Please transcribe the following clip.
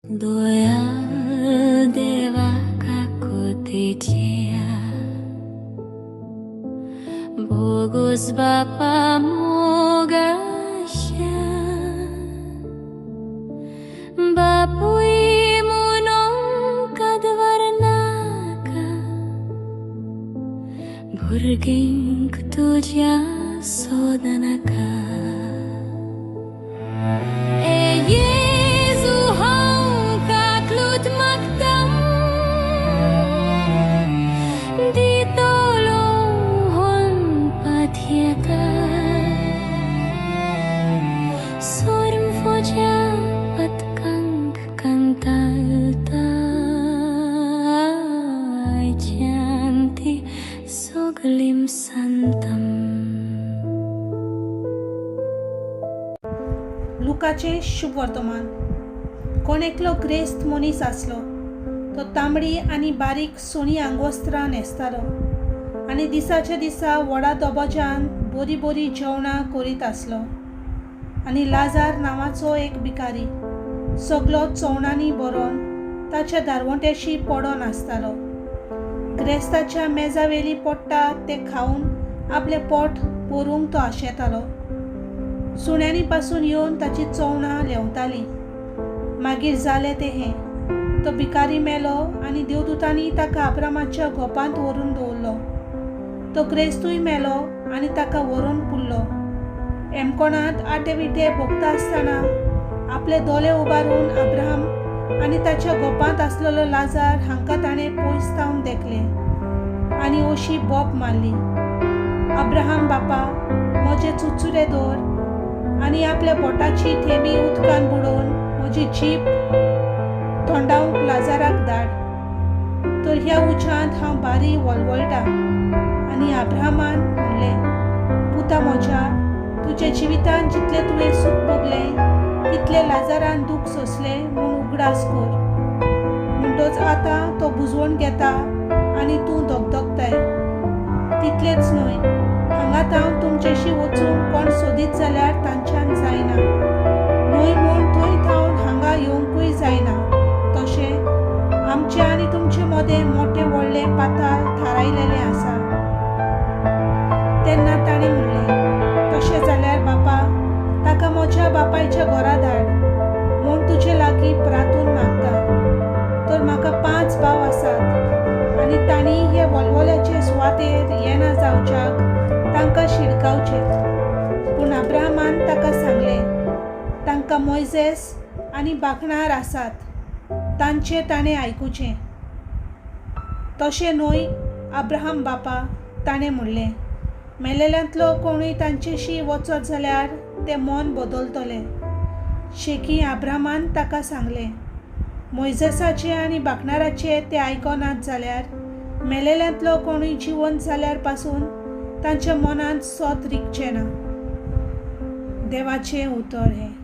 Doyal dewa kakutia Bogus Bapa Mogasya Bapui munong kadwarnaka Burging kutuja sodanaka Soglim santam. लुकाचे शुभ वर्तमान. कोण एकलो ग्रेस्त मनीस आसलो. तो तांबडी आनी बारीक सोनी आंगवस्त्रां न्हेसतालो आनी दिसाच्या दिसा व्हडा दबाज्यान बरी बरी जेवणां करीत आसलो. आनी लाजार नांवाचो एक भिकारी सगलो चोवणांनी बरोवन ताच्या दारवंट्याशी पडोन आसतालो. ग्रेस्ताच्या मेजावेली पडटा ते खावन आपले पोट भरूंक तो आशेतालो. सुण्यांनी पासून येवन ताची चोवणां लेवताली. मागीर जालें तें हें. तो भिकारी मेलो आनी देवदूतांनी ताका अब्रामाच्या घोपांत व्हरून दवरलो. तो ग्रेस्तूय मेलो आनी ताका व्हरून पुरलो. एमकोणांत आटे विटे भोगता आसतना आपले दोळे उबारून अब्राहम आनी ताच्या घोपांत आसलेलो लाजार हांकां ताणें पयस थावन देखले आनी अशी बोब मारली, अब्राहम बापा, म्हजे चुचुरे दवर आनी आपल्या बोटाची थेंबी उदकान बुडोवन म्हजी जीब थंडावंक लाजाराक धाड. तर ह्या उज्यांत हांव बारी वळवळटा. आनी अब्राहमान म्हणलें, पुता म्हज्या, तुज्या जिवितान जितलें तुवें सूख भोगलें तितले लाजारान दूख सोंसलें म्हूण उगडास कर. म्हणटच आतां तो बुजवण घेता आनी तूं धगधगताय. तितलेंच न्हय, हांगात हांव तुमचेशी वचून कोण सोदीत जाल्यार तांच्यान जायना. न्हय म्हूण थंय थावन हांगा येवंकूय जायना. तशें आमचे आनी तुमचे मदें मोठे व्हडले पाताळ थारायलेले आसा. तेन्ना ताणें म्हणलें, तशें जाल्यार बापा, ताका म्हज्या बापायच्या घरा धाड, म्हूण तुजे लागीं प्रार्थून मागता. तर म्हाका 5 भाव आसात आनी तांणी हे वळवळ्याचे सुवातेर येना जावच्याक तांकां शिडकावचे. पूण अब्राहमान ताका सांगलें, तांकां मोइसेस आनी बाखणार आसात, तांचे ताणें आयकुचें. तशें न्हय अब्राहम बापा, ताणें म्हणलें, मेलेल्यांतलो कोणूय तांचेशी वचत जाल्यार ते मन बदलतले. शेकी अब्राहमान ताका सांगलें, मोइसेसाचे आनी बाखणाराचे ते आयकनात जाल्यार मेलेल्यांतलो कोणूय जिवंत जाल्यार पासून तांच्या मनांत सोत रिगचें ना. देवाचें उतर हें.